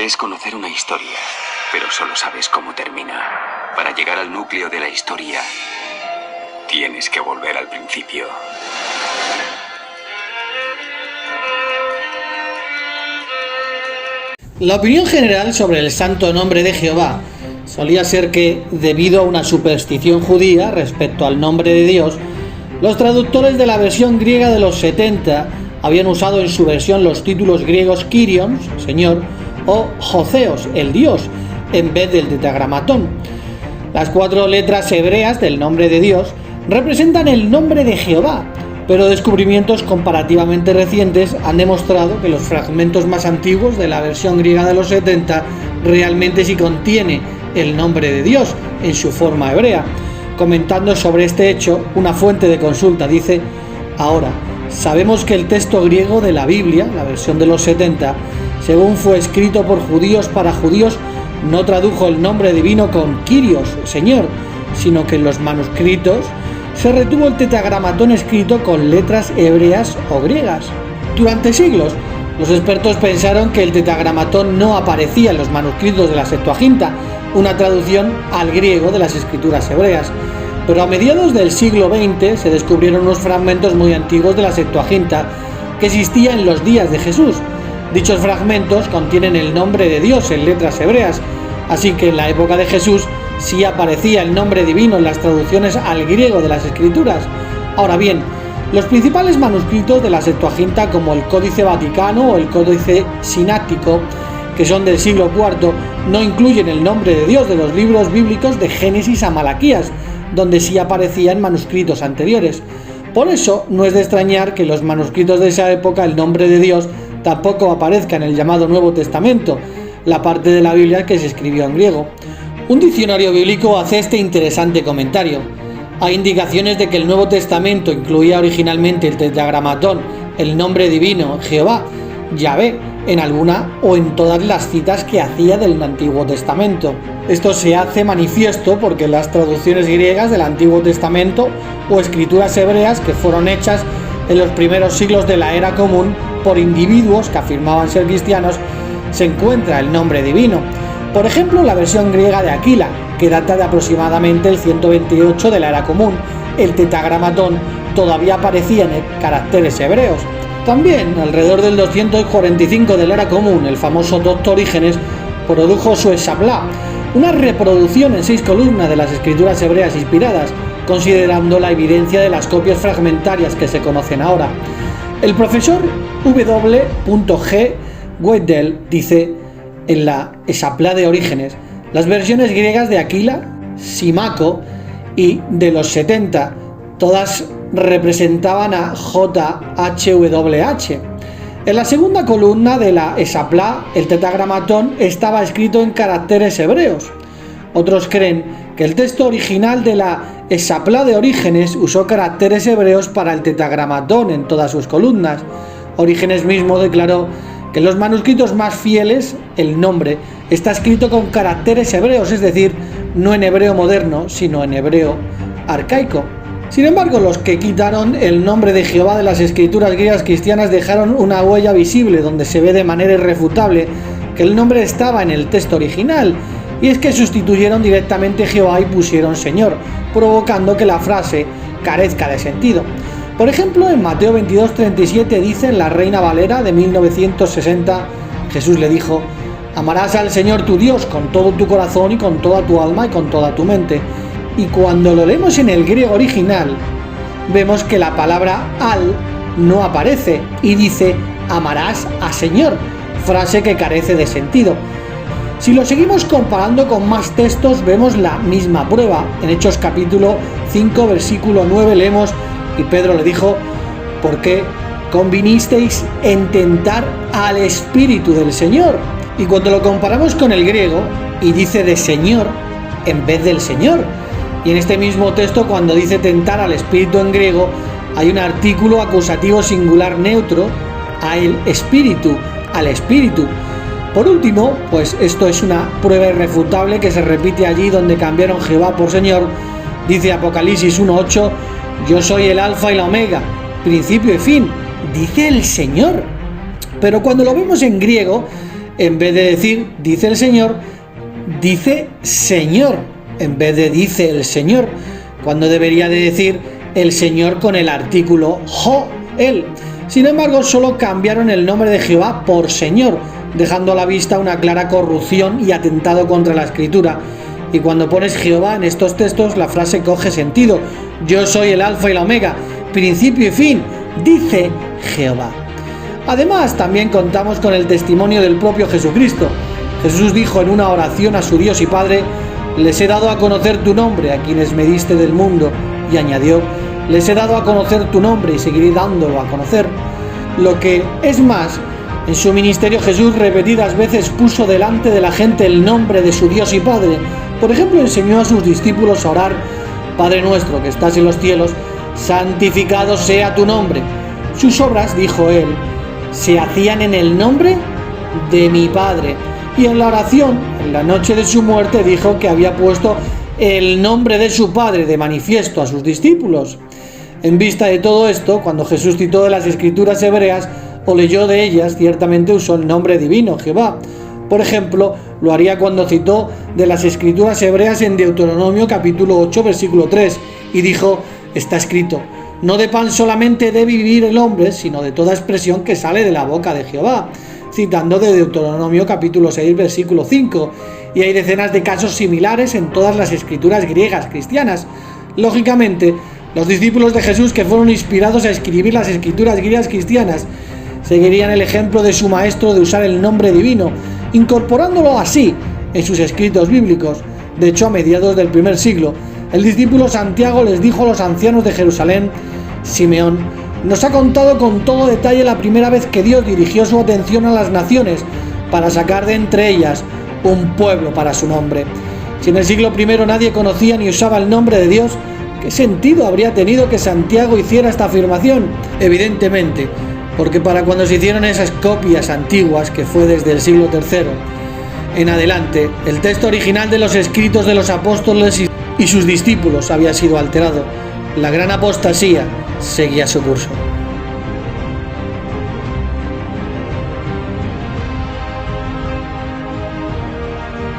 Crees conocer una historia, pero solo sabes cómo termina. Para llegar al núcleo de la historia, tienes que volver al principio. La opinión general sobre el santo nombre de Jehová solía ser que, debido a una superstición judía respecto al nombre de Dios, los traductores de la versión griega de los 70 habían usado en su versión los títulos griegos Kyrios, Señor, o Joseos, el Dios, en vez del tetragramatón. Las 4 letras hebreas del nombre de Dios representan el nombre de Jehová, pero descubrimientos comparativamente recientes han demostrado que los fragmentos más antiguos de la versión griega de los 70 realmente sí contiene el nombre de Dios en su forma hebrea. Comentando sobre este hecho, una fuente de consulta dice: ahora, sabemos que el texto griego de la Biblia, la versión de los 70, según fue escrito por judíos para judíos, no tradujo el nombre divino con Kyrios, Señor, sino que en los manuscritos se retuvo el tetragramatón escrito con letras hebreas o griegas. Durante siglos, los expertos pensaron que el tetragramatón no aparecía en los manuscritos de la Septuaginta, una traducción al griego de las escrituras hebreas. Pero a mediados del siglo XX se descubrieron unos fragmentos muy antiguos de la Septuaginta que existía en los días de Jesús. Dichos fragmentos contienen el nombre de Dios en letras hebreas, así que en la época de Jesús sí aparecía el nombre divino en las traducciones al griego de las escrituras. Ahora bien, los principales manuscritos de la Septuaginta, como el Códice Vaticano o el Códice Sináctico, que son del siglo IV, no incluyen el nombre de Dios de los libros bíblicos de Génesis a Malaquías, donde sí aparecía en manuscritos anteriores. Por eso no es de extrañar que en los manuscritos de esa época el nombre de Dios tampoco aparezca en el llamado Nuevo Testamento, la parte de la Biblia que se escribió en griego. Un diccionario bíblico hace este interesante comentario: hay indicaciones de que el Nuevo Testamento incluía originalmente el tetragramatón, el nombre divino, Jehová, Yahvé, en alguna o en todas las citas que hacía del Antiguo Testamento. Esto se hace manifiesto porque las traducciones griegas del Antiguo Testamento o escrituras hebreas que fueron hechas en los primeros siglos de la era común por individuos que afirmaban ser cristianos, se encuentra el nombre divino. Por ejemplo, la versión griega de Aquila, que data de aproximadamente el 128 de la era común. El tetragramatón todavía aparecía en caracteres hebreos. También, alrededor del 245 de la era común, el famoso Doctor Orígenes produjo su Hexaplá, una reproducción en 6 columnas de las escrituras hebreas inspiradas, considerando la evidencia de las copias fragmentarias que se conocen ahora. El profesor W.G. Weddell dice en la Hexaplá de Orígenes: las versiones griegas de Aquila, Simaco y de los 70, todas representaban a JHWH. En la segunda columna de la Hexaplá, el tetragramatón estaba escrito en caracteres hebreos. Otros creen que el texto original de la Hexaplá de Orígenes usó caracteres hebreos para el tetragramatón en todas sus columnas. Orígenes mismo declaró que en los manuscritos más fieles el nombre está escrito con caracteres hebreos, es decir, no en hebreo moderno, sino en hebreo arcaico. Sin embargo, los que quitaron el nombre de Jehová de las escrituras griegas cristianas dejaron una huella visible donde se ve de manera irrefutable que el nombre estaba en el texto original, y es que sustituyeron directamente Jehová y pusieron Señor, provocando que la frase carezca de sentido. Por ejemplo, en Mateo 22:37 dice en la Reina Valera de 1960, Jesús le dijo: amarás al Señor tu Dios con todo tu corazón y con toda tu alma y con toda tu mente. Y cuando lo leemos en el griego original, vemos que la palabra al no aparece y dice amarás a Señor, frase que carece de sentido. Si lo seguimos comparando con más textos, vemos la misma prueba. En Hechos capítulo 5, versículo 9 leemos: y Pedro le dijo: ¿por qué convinisteis en tentar al Espíritu del Señor? Y cuando lo comparamos con el griego, y dice de Señor en vez del Señor. Y en este mismo texto, cuando dice tentar al Espíritu en griego, hay un artículo acusativo singular neutro, a el Espíritu, al Espíritu. Por último, pues esto es una prueba irrefutable que se repite allí donde cambiaron Jehová por Señor. Dice Apocalipsis 1:8: yo soy el alfa y la omega, principio y fin, dice el Señor. Pero cuando lo vemos en griego, en vez de decir dice el Señor, dice Señor, en vez de dice el Señor, cuando debería de decir el Señor con el artículo jo, él. Sin embargo, solo cambiaron el nombre de Jehová por Señor, dejando a la vista una clara corrupción y atentado contra la Escritura. Y cuando pones Jehová en estos textos, la frase coge sentido. Yo soy el alfa y la omega, principio y fin, dice Jehová. Además, también contamos con el testimonio del propio Jesucristo. Jesús dijo en una oración a su Dios y Padre: les he dado a conocer tu nombre a quienes me diste del mundo. Y añadió: les he dado a conocer tu nombre y seguiré dándolo a conocer. Lo que es más, en su ministerio Jesús repetidas veces puso delante de la gente el nombre de su Dios y Padre. Por ejemplo, enseñó a sus discípulos a orar: Padre nuestro que estás en los cielos, santificado sea tu nombre. Sus obras, dijo él, se hacían en el nombre de mi Padre. Y en la oración, en la noche de su muerte, dijo que había puesto el nombre de su Padre de manifiesto a sus discípulos. En vista de todo esto, cuando Jesús citó de las Escrituras hebreas o leyó de ellas, ciertamente usó el nombre divino, Jehová. Por ejemplo, lo haría cuando citó de las Escrituras hebreas en Deuteronomio capítulo 8, versículo 3, y dijo: está escrito, no de pan solamente debe vivir el hombre, sino de toda expresión que sale de la boca de Jehová, citando de Deuteronomio capítulo 6, versículo 5, y hay decenas de casos similares en todas las escrituras griegas cristianas. Lógicamente, los discípulos de Jesús que fueron inspirados a escribir las escrituras griegas cristianas seguirían el ejemplo de su maestro de usar el nombre divino, incorporándolo así en sus escritos bíblicos. De hecho, a mediados del primer siglo, el discípulo Santiago les dijo a los ancianos de Jerusalén: Simeón nos ha contado con todo detalle la primera vez que Dios dirigió su atención a las naciones para sacar de entre ellas un pueblo para su nombre. Si en el siglo I nadie conocía ni usaba el nombre de Dios, ¿qué sentido habría tenido que Santiago hiciera esta afirmación? Evidentemente, porque para cuando se hicieron esas copias antiguas, que fue desde el siglo III en adelante, el texto original de los escritos de los apóstoles y sus discípulos había sido alterado. La gran apostasía seguía su curso.